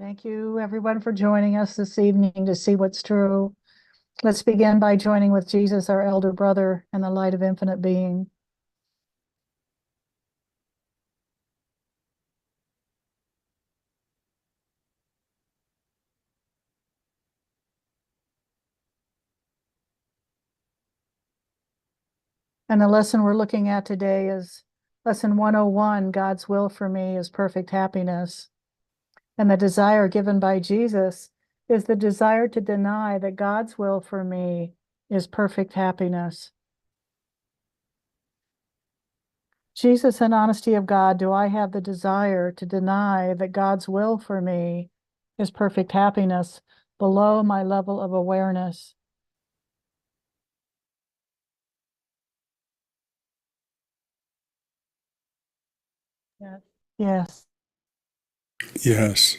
Thank you, everyone, for joining us this evening to see what's true. Let's begin by joining with Jesus, our elder brother, and the light of infinite being. And the lesson we're looking at today is Lesson 101, God's will for me is perfect happiness. And the desire given by Jesus is the desire to deny that God's will for me is perfect happiness. Jesus, in honesty of God, do I have the desire to deny that God's will for me is perfect happiness below my level of awareness? Yes. Yes. Yes.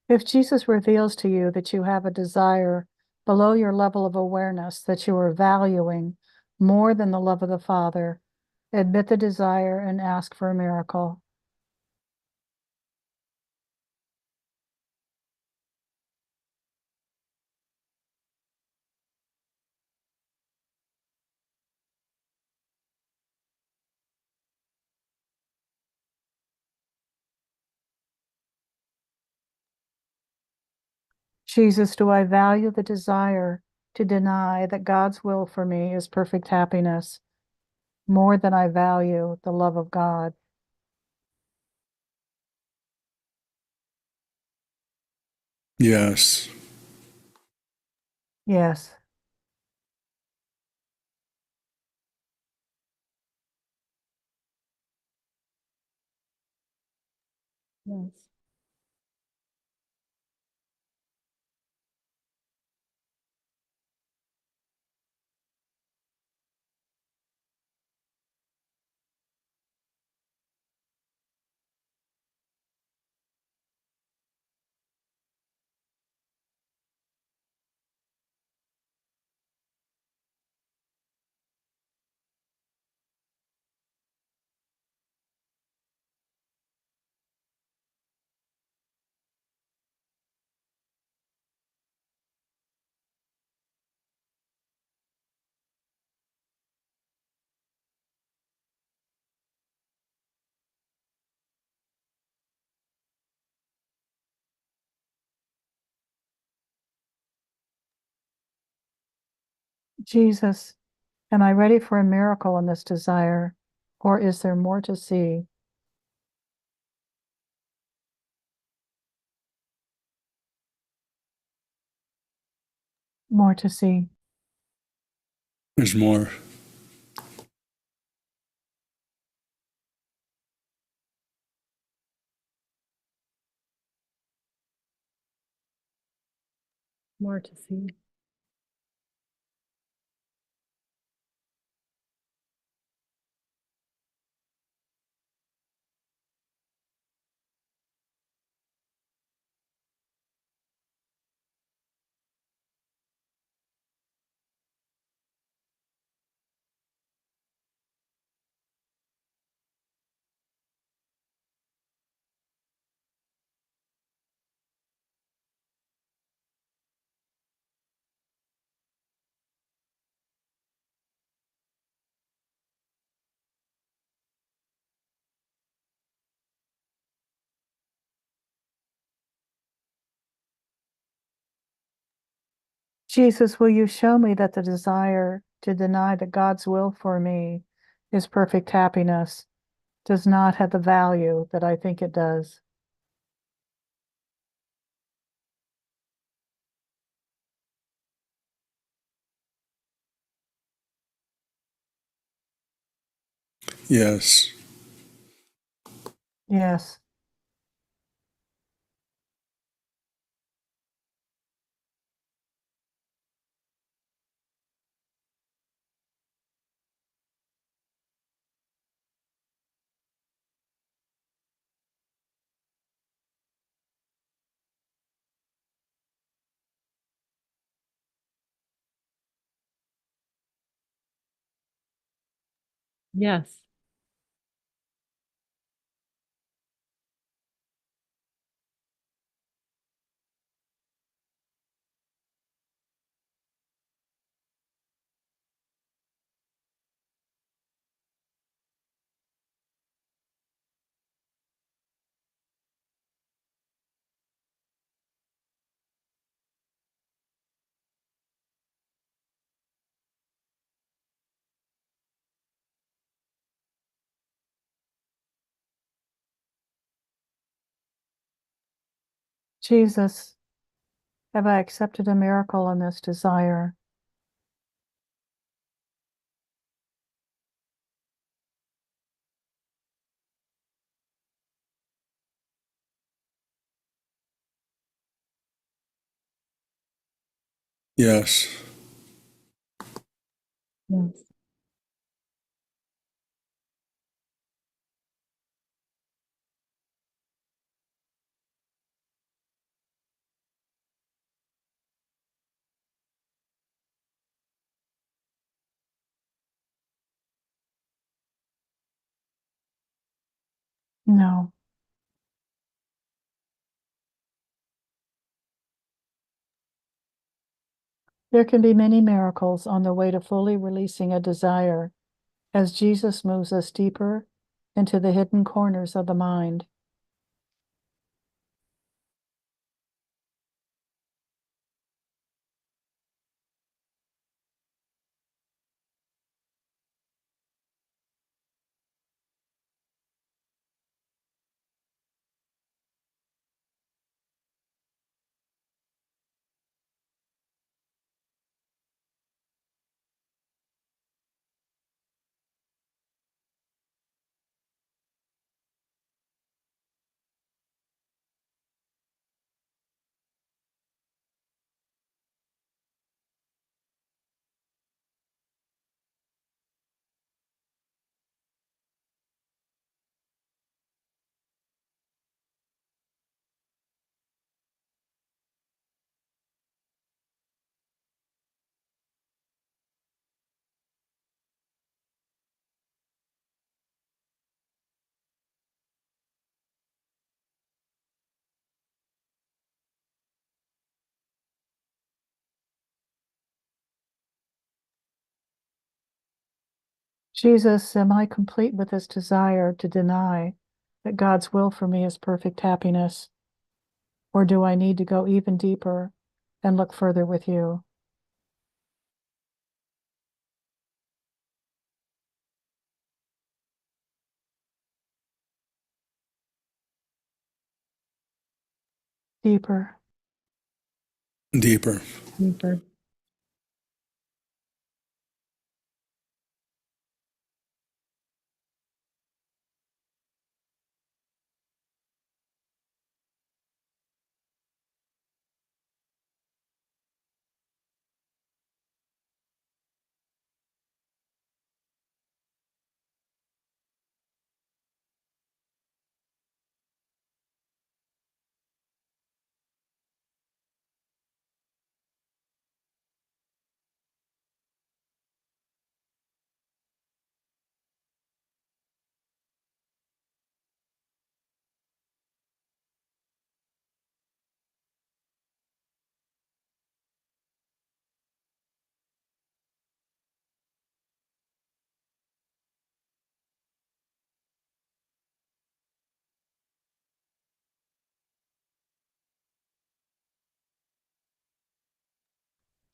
If Jesus reveals to you that you have a desire below your level of awareness that you are valuing more than the love of the Father, admit the desire and ask for a miracle. Jesus, do I value the desire to deny that God's will for me is perfect happiness more than I value the love of God? Yes. Yes. Yes. Jesus, am I ready for a miracle in this desire, or is there more to see? More to see. There's more. More to see. Jesus, will you show me that the desire to deny that God's will for me is perfect happiness does not have the value that I think it does? Yes. Yes. Yes. Jesus, have I accepted a miracle in this desire? Yes. Yes. No. There can be many miracles on the way to fully releasing a desire as Jesus moves us deeper into the hidden corners of the mind. Jesus, am I complete with this desire to deny that God's will for me is perfect happiness? Or do I need to go even deeper and look further with you? Deeper. Deeper. Deeper.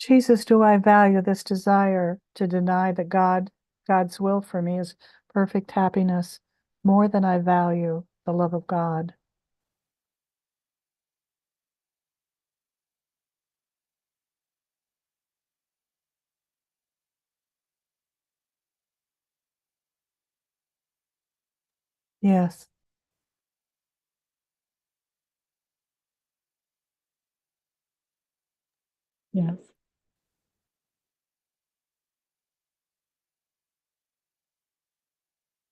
Jesus, do I value this desire to deny that God's will for me is perfect happiness more than I value the love of God? Yes. Yes.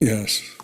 Yes.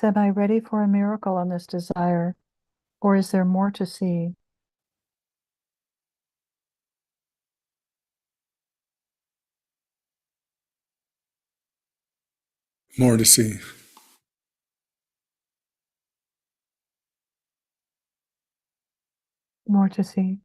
am I ready for a miracle on this desire, or is there more to see? More to see. More to see.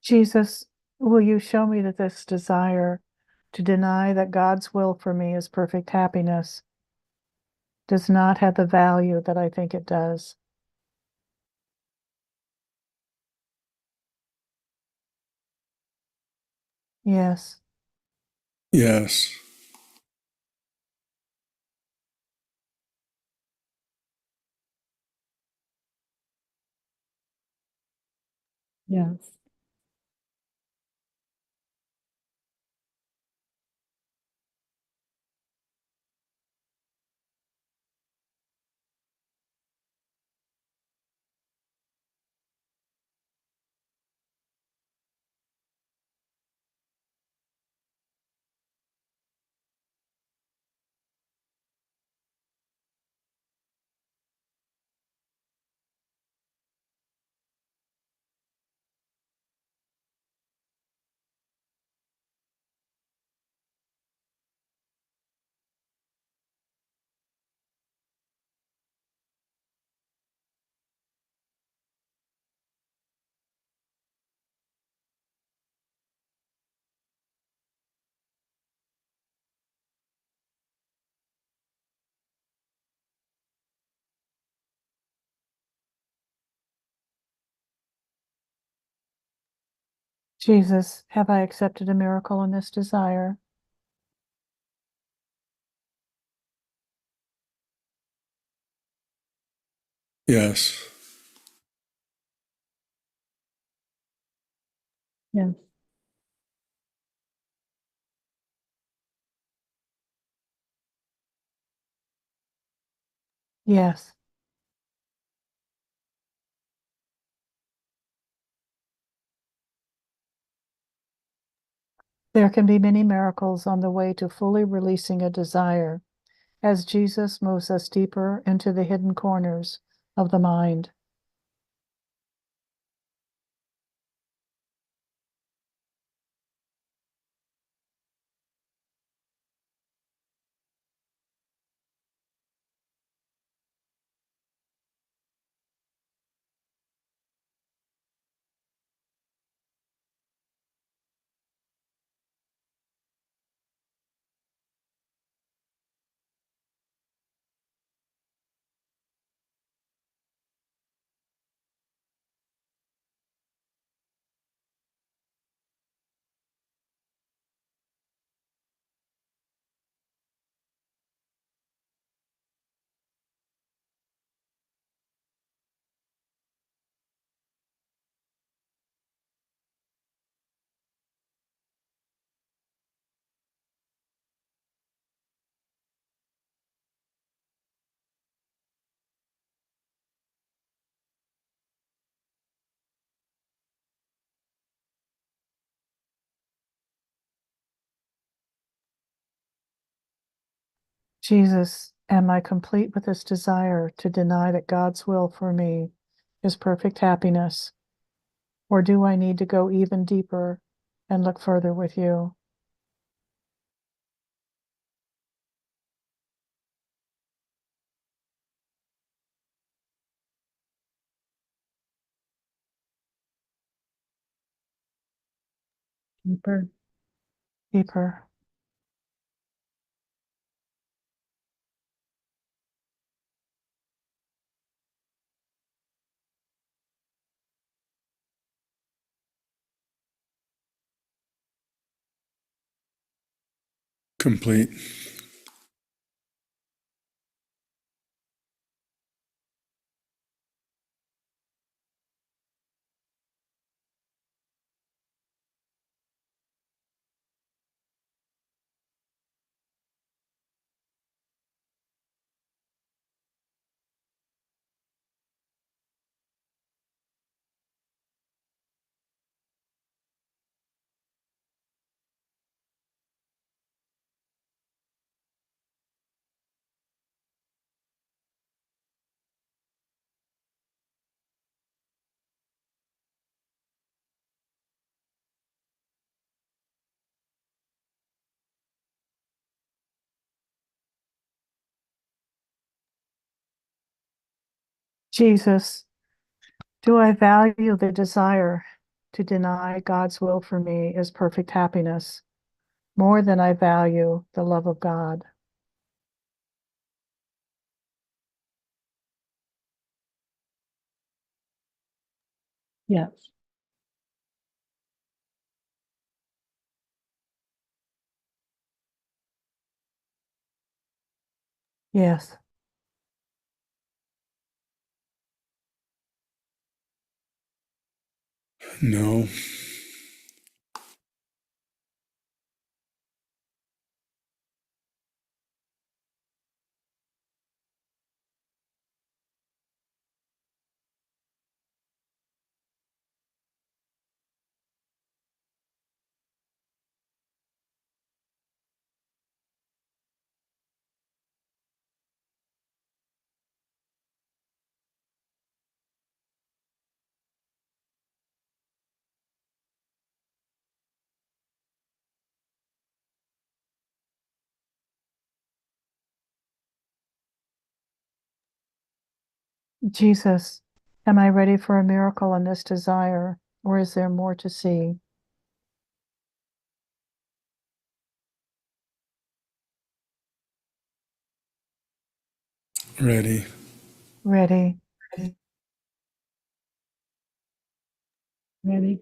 Jesus, will you show me that this desire to deny that God's will for me is perfect happiness does not have the value that I think it does? Yes, Yes. Yes. Jesus, have I accepted a miracle in this desire? Yes. Yes. Yes. There can be many miracles on the way to fully releasing a desire as Jesus moves us deeper into the hidden corners of the mind. Jesus, am I complete with this desire to deny that God's will for me is perfect happiness? Or do I need to go even deeper and look further with you? Deeper. deeper. Complete. Jesus, do I value the desire to deny God's will for me as perfect happiness more than I value the love of God? Yes. Yes. No. Jesus, am I ready for a miracle in this desire, or is there more to see? Ready. Ready. Ready.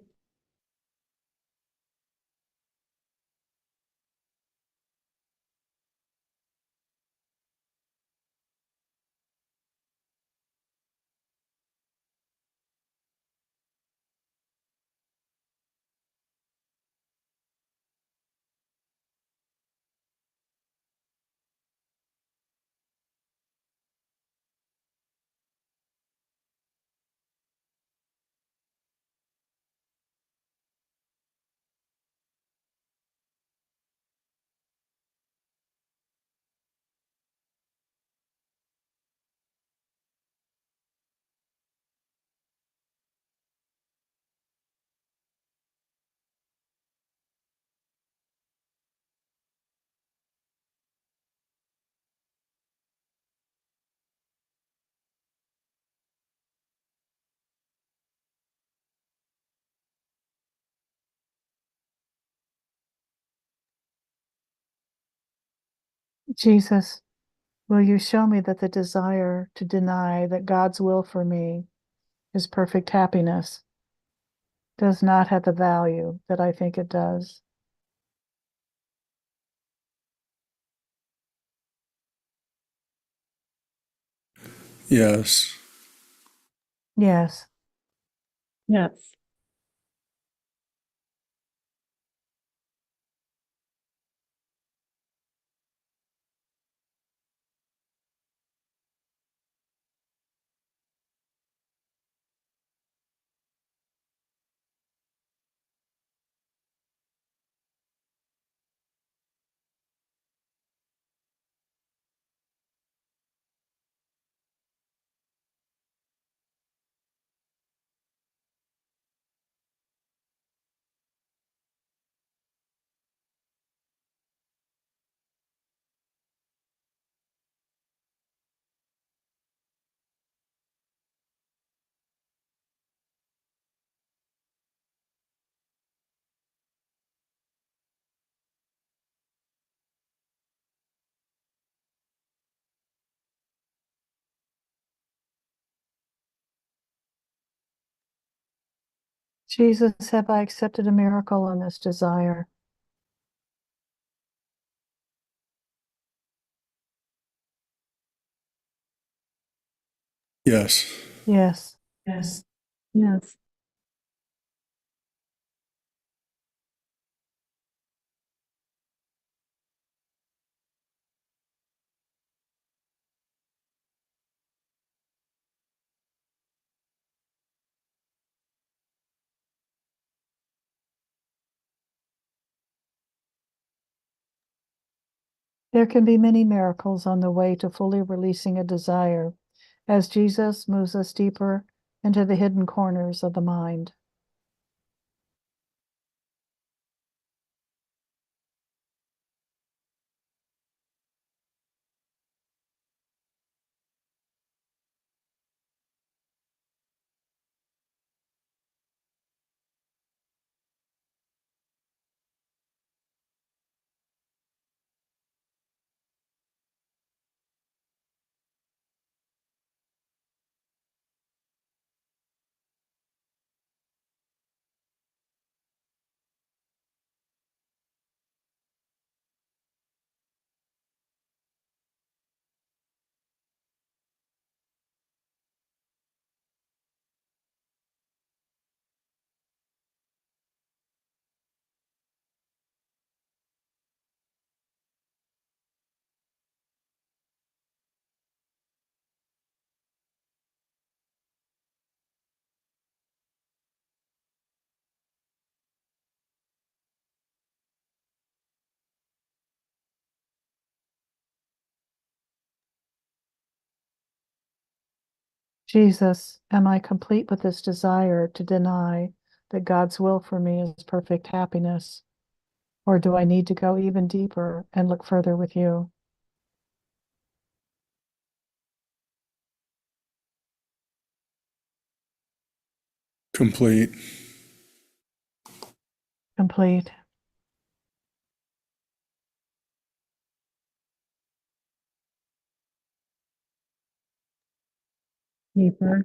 Jesus, will you show me that the desire to deny that God's will for me is perfect happiness does not have the value that I think it does? Yes. Yes. Yes. Jesus, have I accepted a miracle in this desire? Yes. Yes. Yes. Yes. There can be many miracles on the way to fully releasing a desire as Jesus moves us deeper into the hidden corners of the mind. Jesus, am I complete with this desire to deny that God's will for me is perfect happiness? Or do I need to go even deeper and look further with you? Complete. Complete. Deeper.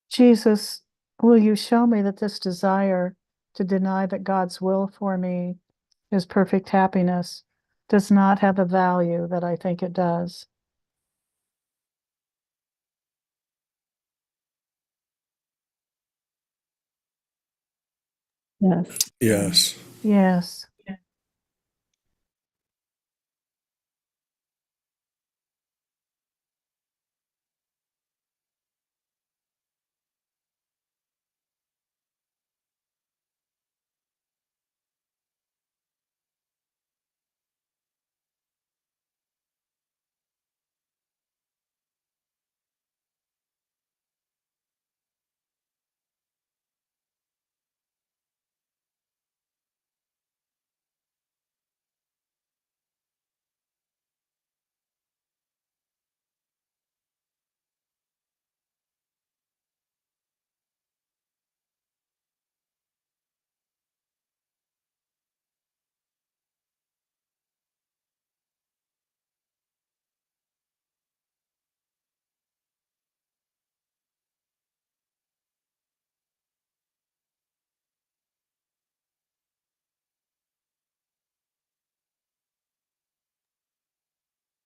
Jesus, will you show me that this desire to deny that God's will for me is perfect happiness does not have the value that I think it does? Yes. Yes. Yes.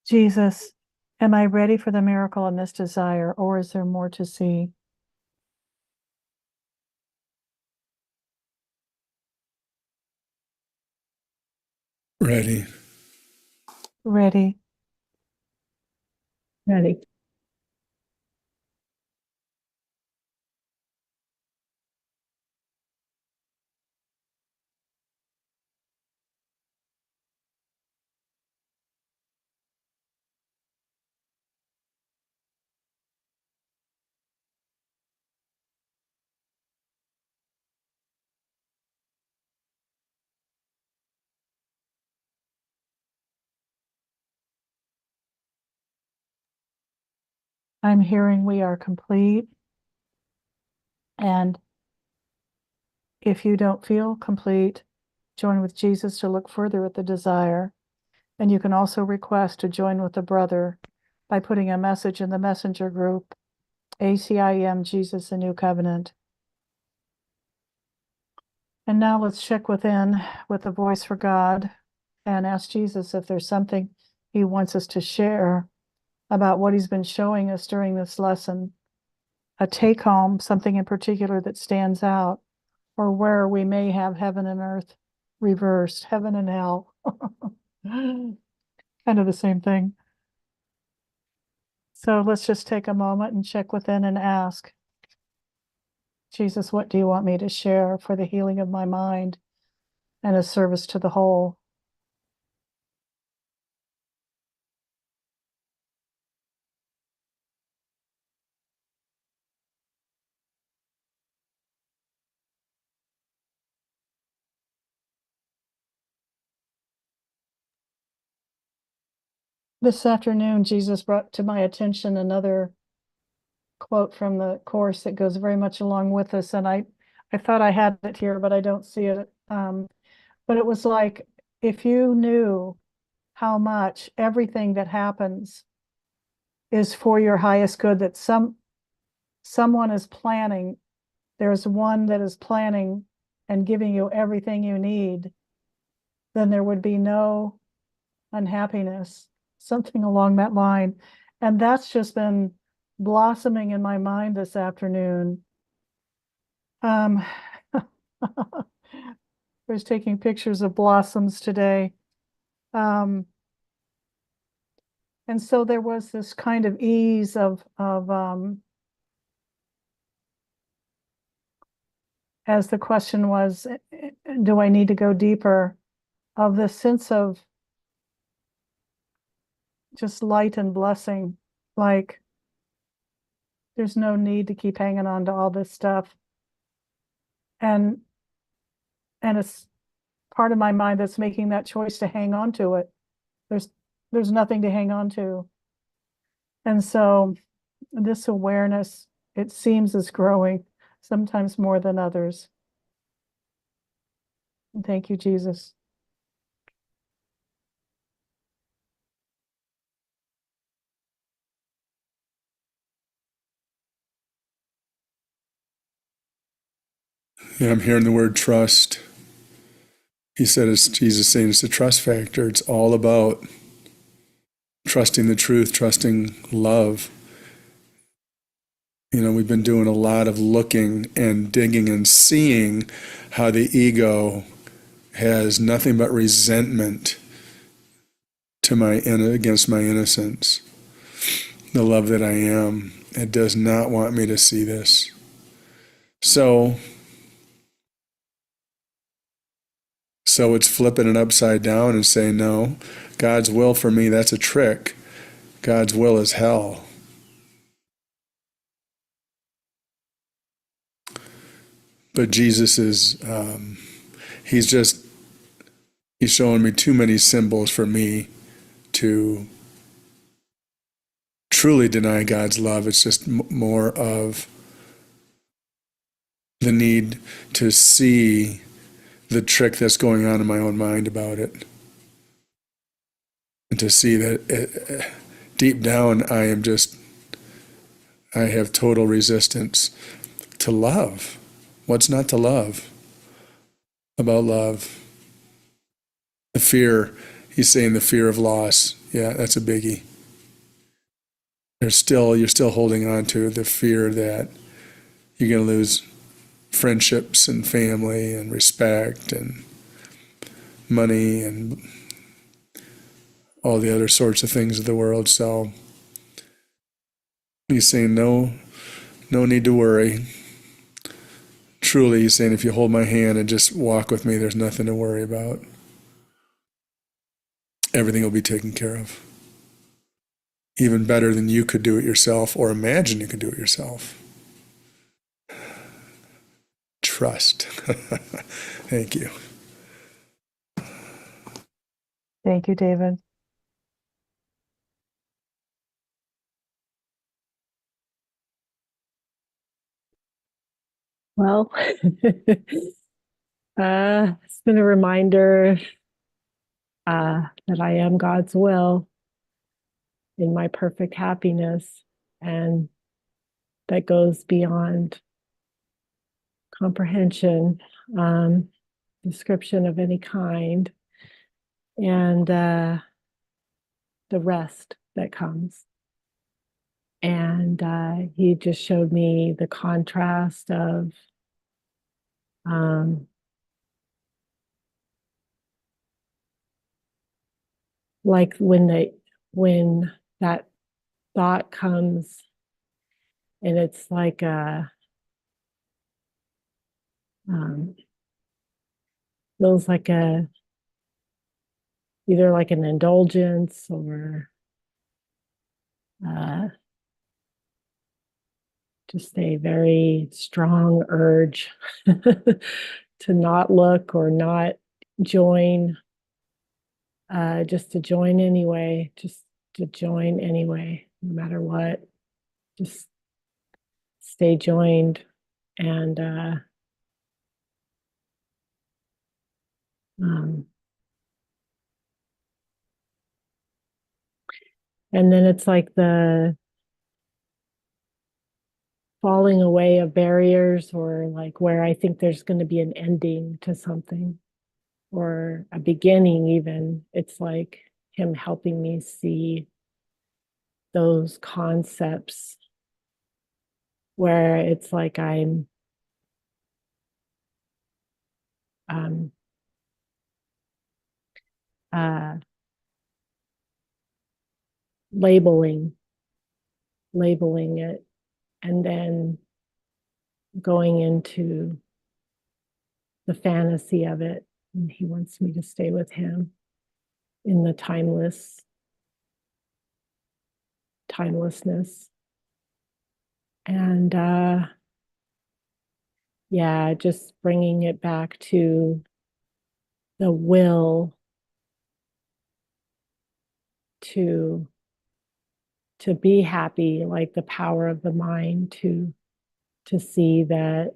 Jesus, Am I ready for the miracle in this desire, or is there more to see? Ready. Ready. Ready. I'm hearing we are complete. And if you don't feel complete, join with Jesus to look further at the desire. And you can also request to join with a brother by putting a message in the messenger group, ACIM Jesus, a New Covenant. And now let's check within with the voice for God and ask Jesus if there's something he wants us to share about what he's been showing us during this lesson, a take home, something in particular that stands out, or where we may have heaven and earth reversed, heaven and hell. Kind of the same thing. So let's just take a moment and check within and ask, Jesus, what do you want me to share for the healing of my mind and a service to the whole? This afternoon, Jesus brought to my attention another quote from the Course that goes very much along with this. And I thought I had it here, but I don't see it. But it was like, if you knew how much everything that happens is for your highest good, that someone is planning, there's one that is planning and giving you everything you need, then there would be no unhappiness, something along that line. And that's just been blossoming in my mind this afternoon. I was taking pictures of blossoms today. And so there was this kind of ease of as the question was, do I need to go deeper, of this sense of just light and blessing, like there's no need to keep hanging on to all this stuff. And it's part of my mind that's making that choice to hang on to it. There's nothing to hang on to. And so this awareness, it seems, is growing, sometimes more than others. And thank you, Jesus. Yeah, I'm hearing the word trust. He said, it's Jesus saying it's a trust factor. It's all about trusting the truth, trusting love. You know, we've been doing a lot of looking and digging and seeing how the ego has nothing but resentment against my innocence, the love that I am. It does not want me to see this. So it's flipping it upside down and saying, no, God's will for me, that's a trick. God's will is hell. But Jesus is, he's showing me too many symbols for me to truly deny God's love. It's just more of the need to see the trick that's going on in my own mind about it. And to see that deep down I have total resistance to love. What's not to love about love? The fear, he's saying the fear of loss. Yeah, that's a biggie. you're still holding on to the fear that you're going to lose friendships and family and respect and money and all the other sorts of things of the world. So he's saying, no need to worry. Truly, he's saying, if you hold my hand and just walk with me, there's nothing to worry about. Everything will be taken care of. Even better than you could do it yourself or imagine you could do it yourself. Trust. Thank you. Thank you, David. Well, it's been a reminder that I am God's will in my perfect happiness, and that goes beyond comprehension, description of any kind, and the rest that comes. And he just showed me the contrast of like when that thought comes, and it's like feels like either like an indulgence or just a very strong urge to not look or not join, just to join anyway, no matter what. Just stay joined. And and then it's like the falling away of barriers, or like where I think there's going to be an ending to something or a beginning even. It's like him helping me see those concepts where it's like I'm labeling it, and then going into the fantasy of it. And he wants me to stay with him in the timelessness. And yeah, just bringing it back to the will to be happy, like the power of the mind to see that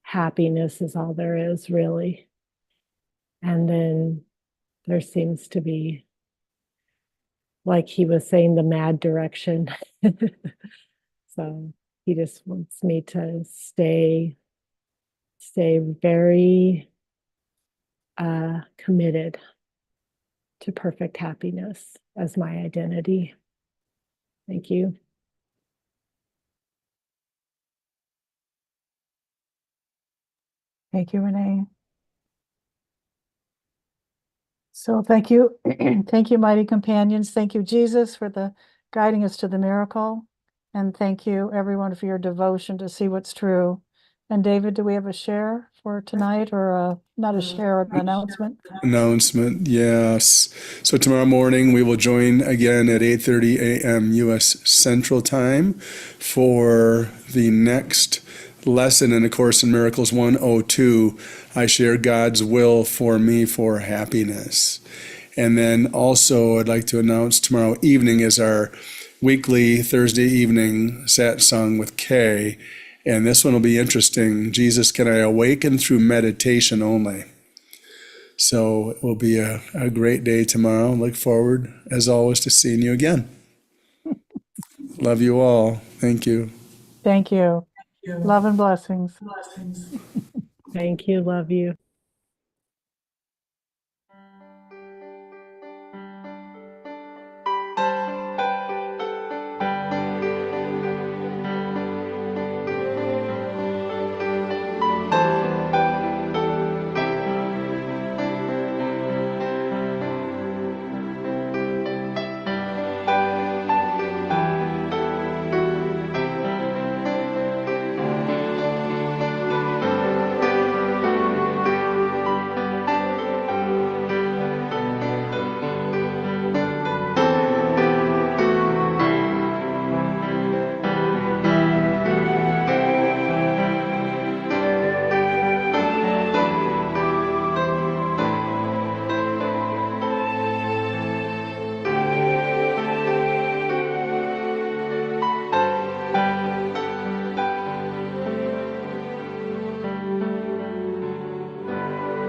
happiness is all there is, really. And then there seems to be, like he was saying, the mad direction. So he just wants me to stay very committed to perfect happiness as my identity. Thank you. Thank you, Renee. So thank you. Thank you, mighty companions. Thank you, Jesus, for the guiding us to the miracle. And thank you, everyone, for your devotion to see what's true. And David, do we have a share for tonight, or not a share, an announcement? Announcement, yes. So tomorrow morning we will join again at 8:30 a.m. U.S. Central Time for the next lesson in A Course in Miracles 102. I share God's will for me for happiness. And then also I'd like to announce tomorrow evening is our weekly Thursday evening satsang with Kay. And this one will be interesting. Jesus, can I awaken through meditation only? So it will be a great day tomorrow. Look forward, as always, to seeing you again. Love you all. Thank you. Thank you. Love and blessings. Thank you. Love you.